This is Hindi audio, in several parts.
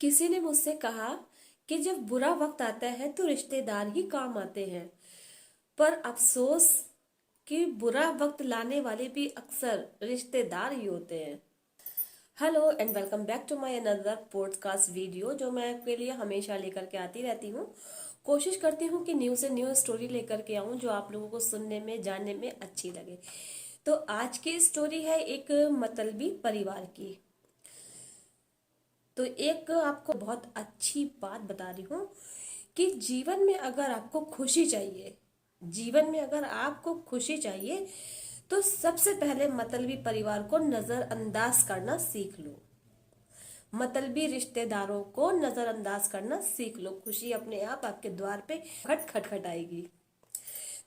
किसी ने मुझसे कहा कि जब बुरा वक्त आता है तो रिश्तेदार ही काम आते हैं। पर अफसोस कि बुरा वक्त लाने वाले भी अक्सर रिश्तेदार ही होते हैं। Hello and welcome back to my another podcast video जो मैं आपके लिए हमेशा लेकर के आती रहती हूँ। कोशिश करती हूँ कि न्यू से न्यू स्टोरी लेकर के आऊँ जो आप लोगों को सुनने में जानने में अच्छी लगे। तो आज की स्टोरी है एक मतलबी परिवार की। तो एक आपको बहुत अच्छी बात बता रही हूँ कि जीवन में अगर आपको खुशी चाहिए तो सबसे पहले मतलबी परिवार को नजरअंदाज करना सीख लो। मतलबी रिश्तेदारों को नजरअंदाज करना सीख लो। खुशी अपने आप आपके द्वार पे खट खट खट आएगी।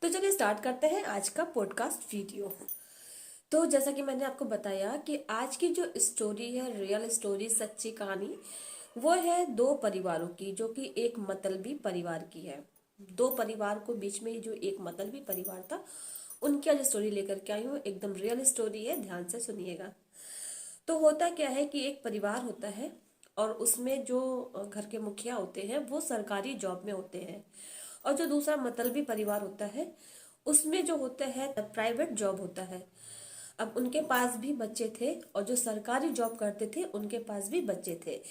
तो चलिए स्टार्ट करते हैं आज का पॉडकास्ट वीडियो। तो जैसा कि मैंने आपको बताया कि आज की जो स्टोरी है, रियल स्टोरी, सच्ची कहानी, वो है दो परिवारों की जो कि एक मतलबी परिवार की है। दो परिवार को बीच में जो एक मतलबी परिवार था उनकी आज स्टोरी लेकर के आई हूँ। एकदम रियल स्टोरी है, ध्यान से सुनिएगा। तो होता क्या है कि एक परिवार होता है और उसमें जो घर के मुखिया होते हैं वो सरकारी जॉब में होते हैं, और जो दूसरा मतलबी परिवार होता है उसमें जो होता है प्राइवेट जॉब होता है। अब उनके पास भी बच्चे थे और जो सरकारी जॉब करते थे उनके पास भी बच्चे थे।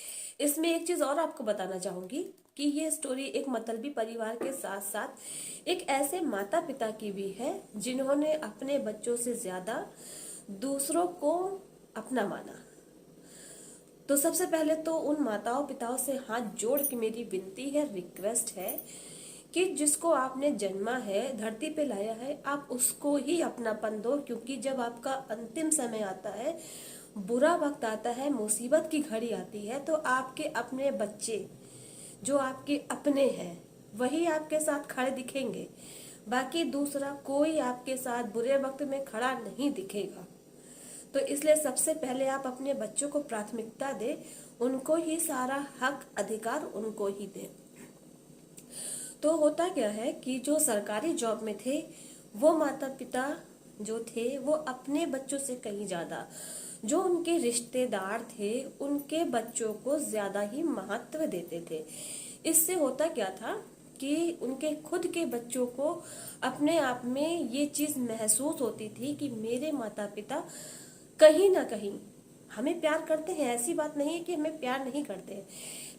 इसमें एक चीज और आपको बताना चाहूंगी कि ये स्टोरी एक मतलबी परिवार के साथ साथ एक ऐसे माता पिता की भी है जिन्होंने अपने बच्चों से ज्यादा दूसरों को अपना माना। तो सबसे पहले तो उन माताओं पिताओं से हाथ जोड़ के मेरी विनती है, रिक्वेस्ट है कि जिसको आपने जन्मा है, धरती पे लाया है, आप उसको ही अपनापन दो। क्योंकि जब आपका अंतिम समय आता है, बुरा वक्त आता है, मुसीबत की घड़ी आती है, तो आपके अपने बच्चे जो आपके अपने हैं वही आपके साथ खड़े दिखेंगे। बाकी दूसरा कोई आपके साथ बुरे वक्त में खड़ा नहीं दिखेगा। तो इसलिए सबसे पहले आप अपने बच्चों को प्राथमिकता दें, उनको ही सारा हक अधिकार उनको ही दें। तो होता क्या है कि जो सरकारी जॉब में थे वो माता पिता जो थे वो अपने बच्चों से कहीं ज्यादा जो उनके रिश्तेदार थे उनके बच्चों को ज्यादा ही महत्व देते थे। इससे होता क्या था कि उनके खुद के बच्चों को अपने आप में ये चीज महसूस होती थी कि मेरे माता पिता कहीं ना कहीं हमें प्यार करते हैं। ऐसी बात नहीं है कि हमें प्यार नहीं करते हैं,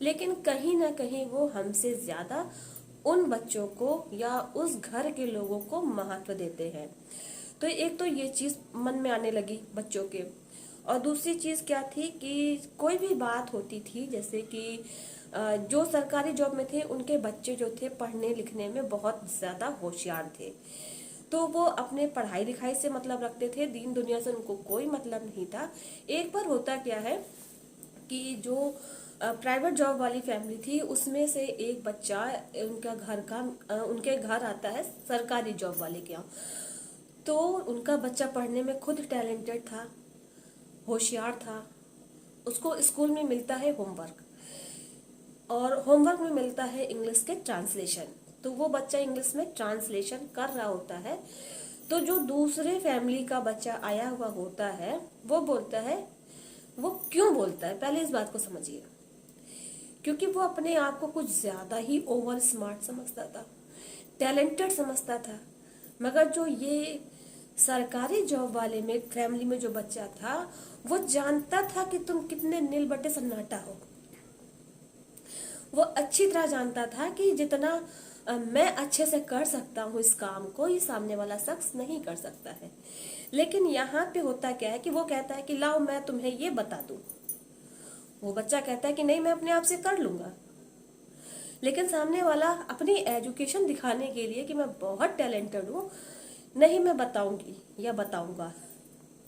लेकिन कहीं ना कहीं वो हमसे ज्यादा उन बच्चों को या उस घर के लोगों को महत्व देते हैं। तो एक तो ये चीज मन में आने लगी बच्चों के। और दूसरी चीज क्या थी कि कोई भी बात होती थी, जैसे कि जो सरकारी जॉब में थे उनके बच्चे जो थे पढ़ने लिखने में बहुत ज्यादा होशियार थे। तो वो अपने पढ़ाई लिखाई से मतलब रखते थे, दीन दुनिया से उनको कोई मतलब नहीं था। एक बार होता क्या है कि जो प्राइवेट जॉब वाली फैमिली थी उसमें से एक बच्चा उनके घर आता है सरकारी जॉब वाले के यहाँ। तो उनका बच्चा पढ़ने में खुद टैलेंटेड था, होशियार था। उसको स्कूल में मिलता है होमवर्क, और होमवर्क में मिलता है इंग्लिश के ट्रांसलेशन। तो वो बच्चा इंग्लिश में ट्रांसलेशन कर रहा होता है। तो जो दूसरे फैमिली का बच्चा आया हुआ होता है वो बोलता है, वो क्यों बोलता है पहले इस बात को समझिए। क्योंकि वो अपने आप को कुछ ज्यादा ही ओवर स्मार्ट समझता था, टैलेंटेड समझता था। मगर जो ये सरकारी जॉब वाले में फैमिली में जो बच्चा था वो जानता था कि तुम कितने नील बटे सन्नाटा हो। वो अच्छी तरह जानता था कि जितना मैं अच्छे से कर सकता हूँ इस काम को, ये सामने वाला शख्स नहीं कर सकता है। लेकिन यहाँ पे होता क्या है कि वो कहता है कि लाओ मैं तुम्हें ये बता दूं। वो बच्चा कहता है कि नहीं, मैं अपने आप से कर लूंगा। लेकिन सामने वाला अपनी एजुकेशन दिखाने के लिए कि मैं बहुत टैलेंटेड हूँ, नहीं मैं बताऊंगी या बताऊंगा,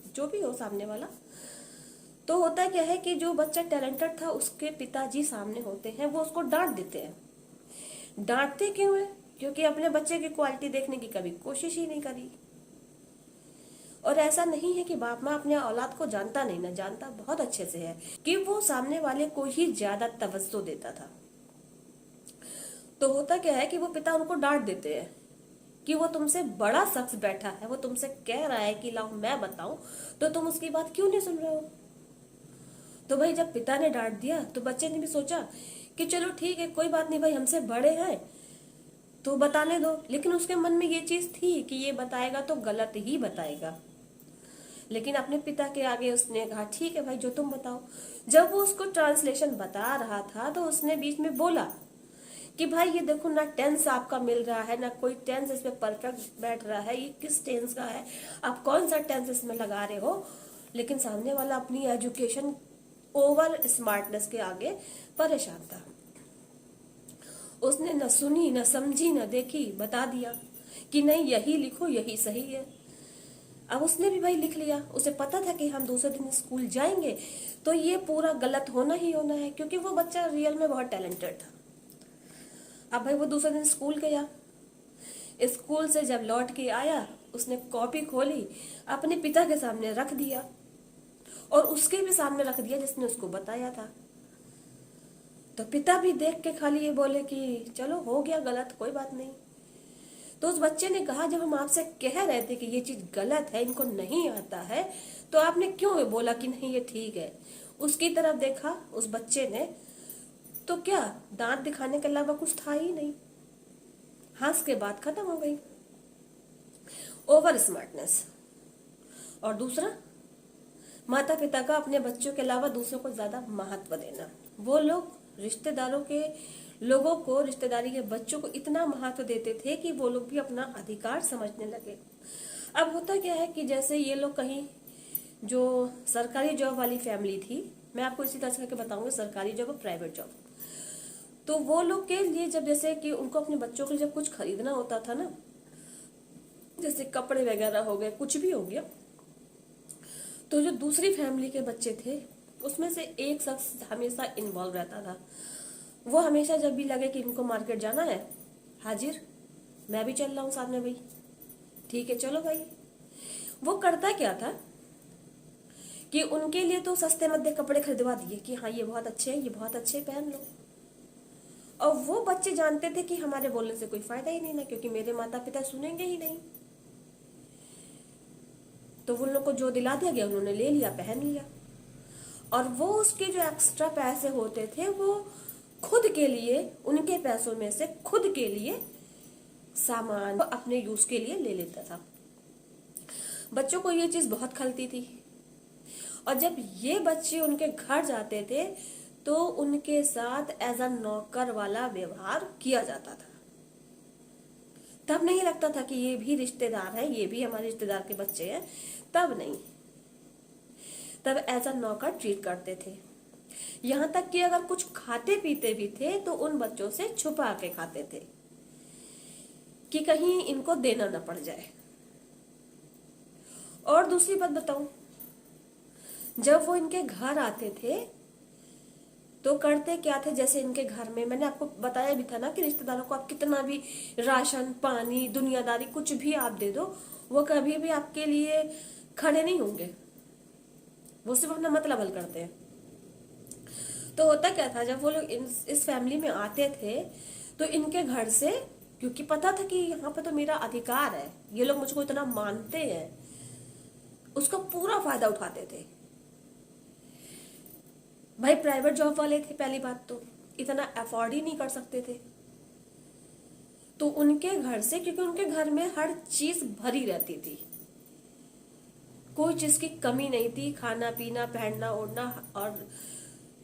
जो भी हो सामने वाला। तो होता क्या है कि जो बच्चा टैलेंटेड था उसके पिताजी सामने होते हैं, वो उसको डांट देते हैं। डांटते क्यों है? क्योंकि अपने बच्चे की क्वालिटी देखने की कभी कोशिश ही नहीं करी। और ऐसा नहीं है कि बाप माँ अपने औलाद को जानता नहीं, ना जानता, बहुत अच्छे से है कि वो सामने वाले को ही ज्यादा तवज्जो देता था। तो होता क्या है कि वो पिता उनको डांट देते हैं कि वो तुमसे बड़ा शख्स बैठा है, वो तुमसे कह रहा है कि लाओ मैं बताऊं, तो तुम उसकी बात क्यों नहीं सुन रहे हो। तो तो भाई जब पिता ने डांट दिया तो बच्चे ने भी सोचा कि चलो ठीक है, कोई बात नहीं भाई, हमसे बड़े हैं तो बताने दो। लेकिन उसके मन में ये चीज थी कि ये बताएगा तो गलत ही बताएगा। लेकिन अपने पिता के आगे उसने कहा ठीक है भाई, जो तुम बताओ। जब वो उसको ट्रांसलेशन बता रहा था तो उसने बीच में बोला कि भाई ये देखो ना, टेंस आपका मिल रहा है ना, कोई टेंस इसमें परफेक्ट बैठ रहा है, ये किस टेंस का है, आप कौन सा टेंस इसमें लगा रहे हो। लेकिन सामने वाला अपनी एजुकेशन, ओवर स्मार्टनेस के आगे परेशान था। उसने न सुनी न समझी न देखी, बता दिया कि नहीं यही लिखो, यही सही है। अब उसने भी भाई लिख लिया। उसे पता था कि हम दूसरे दिन स्कूल जाएंगे तो ये पूरा गलत होना ही होना है, क्योंकि वो बच्चा रियल में बहुत टैलेंटेड था। अब भाई वो दूसरे दिन स्कूल गया। स्कूल से जब लौट के आया, उसने कॉपी खोली, अपने पिता के सामने रख दिया और उसके भी सामने रख दिया जिसने उसको बताया था। तो पिता भी देख के खाली ये बोले कि चलो हो गया गलत, कोई बात नहीं। तो उस बच्चे ने कहा जब हम आपसे कह रहे थे कि ये चीज गलत है, इनको नहीं आता है, तो आपने क्यों बोला कि नहीं ये ठीक है। उसकी तरफ देखा उस बच्चे ने, तो क्या दांत दिखाने के अलावा कुछ था ही नहीं। हंस के बात खत्म हो गई। Over smartness. और दूसरा, माता पिता का अपने बच्चों के अलावा दूसरों को ज्यादा महत्व देना। वो लोग रिश्तेदारों के लोगों को, रिश्तेदारी के बच्चों को इतना महत्व देते थे कि वो लोग भी अपना अधिकार समझने लगे। अब होता क्या है कि जैसे ये लोग कहीं, जो सरकारी जॉब वाली फैमिली थी, मैं आपको इसी तरह के बताऊंगी, सरकारी जॉब और प्राइवेट जॉब। तो वो लोग के लिए जब जैसे कि उनको अपने बच्चों के लिए जब कुछ खरीदना होता था ना, जैसे कपड़े वगैरह हो गए, कुछ भी हो गया, तो जो दूसरी फैमिली के बच्चे थे उसमें से एक शख्स हमेशा इन्वॉल्व रहता था। वो हमेशा जब भी लगे कि इनको मार्केट जाना है, हाजिर, मैं भी चल रहा हूँ साथ में भाई, ठीक है चलो भाई। वो करता क्या था कि उनके लिए तो सस्ते मध्य कपड़े खरीदवा दिए कि हाँ ये बहुत अच्छे हैं, ये बहुत अच्छे, पहन लो। और वो बच्चे जानते थे कि हमारे बोलने से कोई फायदा ही नहीं ना, क्योंकि मेरे माता पिता सुनेंगे ही नहीं। तो उन लोग को जो दिला दिया गया उन्होंने ले लिया, पहन लिया। और वो उसके जो एक्स्ट्रा पैसे होते थे वो खुद के लिए, उनके पैसों में से खुद के लिए सामान अपने यूज के लिए ले लेता था। बच्चों को ये चीज बहुत खलती थी। और जब ये बच्चे उनके घर जाते थे तो उनके साथ एज अ नौकर वाला व्यवहार किया जाता था। तब नहीं लगता था कि ये भी रिश्तेदार है, ये भी हमारे रिश्तेदार के बच्चे हैं, तब नहीं, तब एज अ नौकर ट्रीट करते थे। यहां तक कि अगर कुछ खाते पीते भी थे तो उन बच्चों से छुपा के खाते थे कि कहीं इनको देना न पड़ जाए। और दूसरी बात बताऊं, जब वो इनके घर आते थे तो करते क्या थे, जैसे इनके घर में मैंने आपको बताया भी था ना कि रिश्तेदारों को आप कितना भी राशन, पानी, दुनियादारी कुछ भी आप दे दो, वो कभी भी आपके लिए खड़े नहीं होंगे। वो सिर्फ अपना मतलब हल करते हैं। तो होता क्या था, जब वो लोग इस फैमिली में आते थे तो इनके घर से, क्योंकि पता था कि यहाँ पे तो मेरा अधिकार है, ये लोग मुझको इतना मानते हैं, उसका पूरा फायदा उठाते थे। भाई प्राइवेट जॉब वाले थे, पहली बात तो इतना अफोर्ड ही नहीं कर सकते थे। तो उनके घर से, क्योंकि उनके घर में हर चीज भरी रहती थी, कोई चीज की कमी नहीं थी, खाना पीना, पहनना ओढ़ना और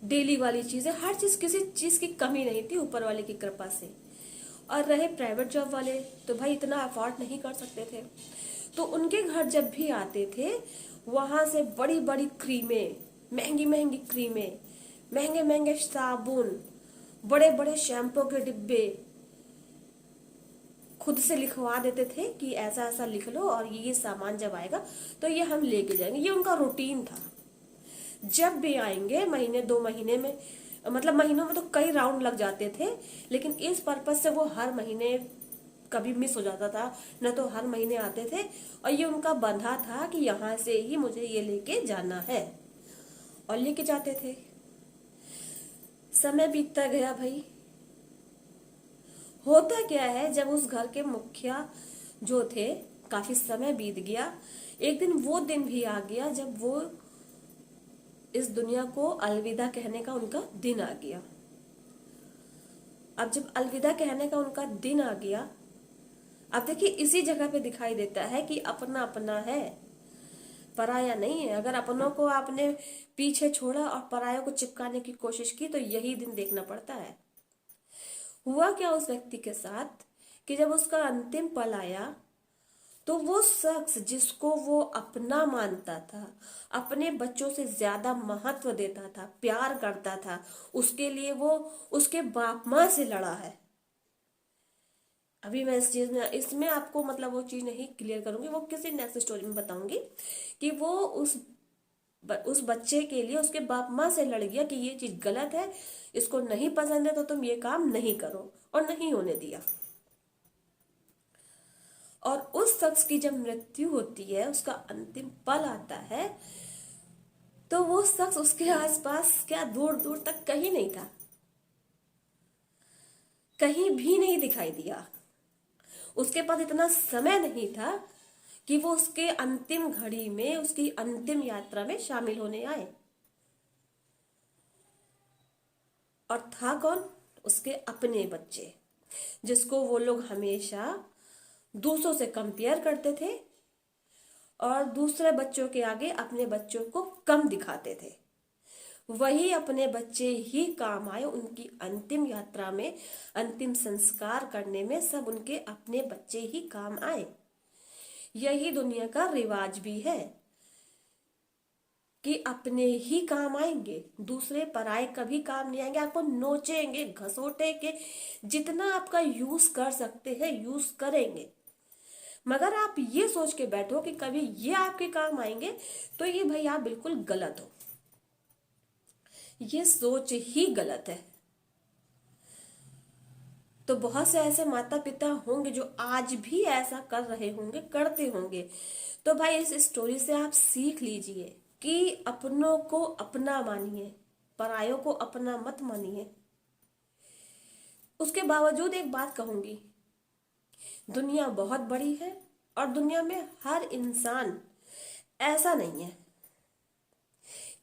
डेली वाली चीजें, हर चीज, किसी चीज की कमी नहीं थी ऊपर वाले की कृपा से। और रहे प्राइवेट जॉब वाले, तो भाई इतना अफोर्ड नहीं कर सकते थे। तो उनके घर जब भी आते थे वहां से बड़ी बड़ी क्रीमें, महंगी महंगी क्रीमें, महंगे महंगे साबुन, बड़े बड़े शैम्पू के डिब्बे खुद से लिखवा देते थे कि ऐसा ऐसा लिख लो और ये सामान जब आएगा तो ये हम लेके जाएंगे। ये उनका रूटीन था। जब भी आएंगे महीने 2 महीने में, मतलब महीनों में तो कई राउंड लग जाते थे, लेकिन इस पर्पज से वो हर महीने, कभी मिस हो जाता था न तो हर महीने आते थे। और ये उनका बंधा था कि यहाँ से ही मुझे ये लेके जाना है, और लेके जाते थे। समय बीतता गया भाई। होता क्या है, जब उस घर के मुखिया जो थे, काफी समय बीत गया, एक दिन वो दिन भी आ गया जब वो इस दुनिया को अलविदा कहने का उनका दिन आ गया। अब जब अलविदा कहने का उनका दिन आ गया, अब देखिए इसी जगह पे दिखाई देता है कि अपना अपना है, पराया नहीं है। अगर अपनों को आपने पीछे छोड़ा और परायों को चिपकाने की कोशिश की तो यही दिन देखना पड़ता है। हुआ क्या उस व्यक्ति के साथ कि जब उसका अंतिम पल आया तो वो शख्स जिसको वो अपना मानता था, अपने बच्चों से ज्यादा महत्व देता था, प्यार करता था, उसके लिए वो उसके बाप माँ से लड़ा है। अभी मैं इस चीज में इसमें आपको मतलब वो चीज नहीं क्लियर करूंगी, वो किसी नेक्स्ट स्टोरी में बताऊंगी कि वो उस बच्चे के लिए उसके बाप माँ से लड़ गया कि ये चीज गलत है, इसको नहीं पसंद है तो तुम ये काम नहीं करो, और नहीं होने दिया। और उस शख्स की जब मृत्यु होती है, उसका अंतिम पल आता है, तो वो शख्स उसके आसपास क्या दूर दूर तक कहीं नहीं था, कहीं भी नहीं दिखाई दिया। उसके पास इतना समय नहीं था कि वो उसके अंतिम घड़ी में, उसकी अंतिम यात्रा में शामिल होने आए। और था कौन? उसके अपने बच्चे, जिसको वो लोग हमेशा दूसरों से कंपेयर करते थे और दूसरे बच्चों के आगे अपने बच्चों को कम दिखाते थे। वही अपने बच्चे ही काम आए उनकी अंतिम यात्रा में, अंतिम संस्कार करने में, सब उनके अपने बच्चे ही काम आए। यही दुनिया का रिवाज भी है कि अपने ही काम आएंगे, दूसरे पराये कभी काम नहीं आएंगे। आपको नोचेंगे, घसोटेंगे, जितना आपका यूज कर सकते हैं यूज करेंगे, मगर आप ये सोच के बैठो कि कभी ये आपके काम आएंगे, तो ये भाई आप बिल्कुल गलत हो। ये सोच ही गलत है। तो बहुत से ऐसे माता पिता होंगे जो आज भी ऐसा कर रहे होंगे, करते होंगे। तो भाई इस स्टोरी से आप सीख लीजिए कि अपनों को अपना मानिए, परायों को अपना मत मानिए। उसके बावजूद एक बात कहूंगी, दुनिया बहुत बड़ी है और दुनिया में हर इंसान ऐसा नहीं है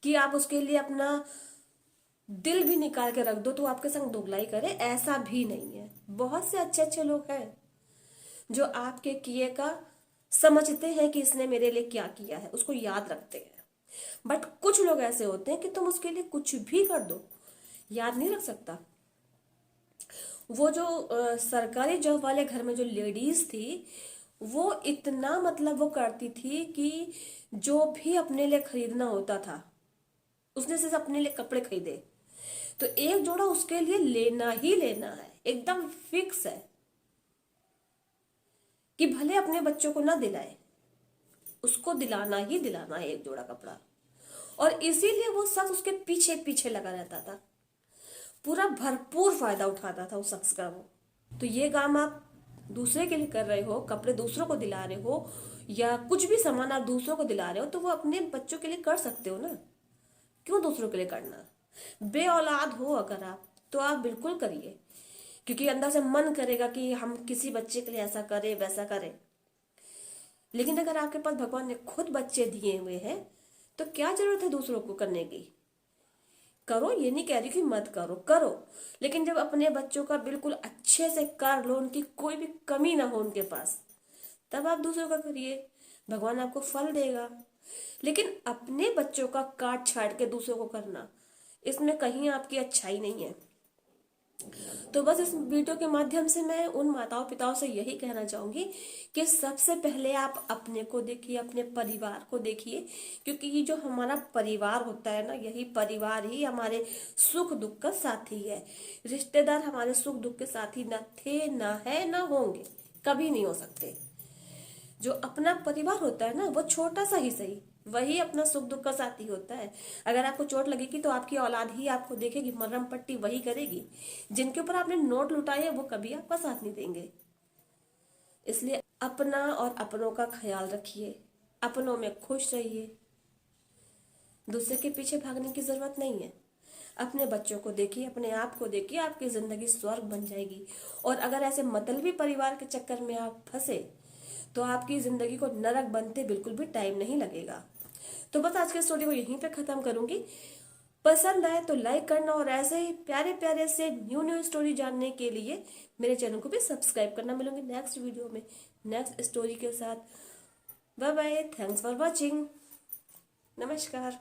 कि आप उसके लिए अपना दिल भी निकाल के रख दो तो आपके संग दोगलाई करे, ऐसा भी नहीं है। बहुत से अच्छे अच्छे लोग हैं जो आपके किए का समझते हैं कि इसने मेरे लिए क्या किया है, उसको याद रखते हैं। बट कुछ लोग ऐसे होते हैं कि तुम उसके लिए कुछ भी कर दो, याद नहीं रख सकता। वो जो सरकारी जॉब वाले घर में जो लेडीज थी, वो इतना मतलब वो करती थी कि जो भी अपने लिए खरीदना होता था, उसने सिर्फ अपने लिए कपड़े खरीदे तो एक जोड़ा उसके लिए लेना ही लेना है, एकदम फिक्स है कि भले अपने बच्चों को ना दिलाए, उसको दिलाना ही दिलाना है एक जोड़ा कपड़ा। और इसीलिए वो शख्स उसके पीछे पीछे लगा रहता था, पूरा भरपूर फायदा उठाता था उस शख्स का वो। तो ये काम आप दूसरे के लिए कर रहे हो, कपड़े दूसरों को दिला रहे हो या कुछ भी सामान आप दूसरों को दिला रहे हो, तो वो अपने बच्चों के लिए कर सकते हो ना, क्यों दूसरों के लिए करना? बे औलाद हो अगर आप, तो आप बिल्कुल करिए, क्योंकि अंदर से मन करेगा कि हम किसी बच्चे के लिए ऐसा करें वैसा करें। लेकिन अगर आपके पास भगवान ने खुद बच्चे दिए हुए हैं तो क्या जरूरत है दूसरों को करने की? करो, ये नहीं कह रही कि मत करो, करो, लेकिन जब अपने बच्चों का बिल्कुल अच्छे से कर लो, उनकी कोई भी कमी ना हो उनके पास, तब आप दूसरों का करिए, भगवान आपको फल देगा। लेकिन अपने बच्चों का काट छाट के दूसरों को करना, इसमें कहीं आपकी अच्छाई नहीं है। तो बस इस वीडियो के माध्यम से मैं उन माताओं पिताओं से यही कहना चाहूंगी कि सबसे पहले आप अपने को देखिए, अपने परिवार को देखिए, क्योंकि ये जो हमारा परिवार होता है ना, यही परिवार ही हमारे सुख दुख का साथी है। रिश्तेदार हमारे सुख दुख के साथी न थे, न है, न होंगे, कभी नहीं हो सकते। जो अपना परिवार होता है ना, वो छोटा सा ही सही, वही अपना सुख दुख का साथी होता है। अगर आपको चोट लगेगी तो आपकी औलाद ही आपको देखेगी, मरहम पट्टी वही करेगी। जिनके ऊपर आपने नोट लुटाए है वो कभी आपका साथ नहीं देंगे। इसलिए अपना और अपनों का ख्याल रखिए, अपनों में खुश रहिए, दूसरे के पीछे भागने की जरूरत नहीं है। अपने बच्चों को देखिए, अपने आप को देखिए, आपकी जिंदगी स्वर्ग बन जाएगी। और अगर ऐसे मतलबी परिवार के चक्कर में आप फंसे तो आपकी जिंदगी को नरक बनते बिल्कुल भी टाइम नहीं लगेगा। तो तो बस आज की स्टोरी को यहीं पे खत्म करूंगी। पसंद आए तो लाइक करना, और ऐसे ही प्यारे प्यारे से न्यू न्यू स्टोरी जानने के लिए मेरे चैनल को भी सब्सक्राइब करना। मिलूंगी नेक्स्ट वीडियो में नेक्स्ट स्टोरी के साथ। Bye bye, thanks for watching, नमस्कार।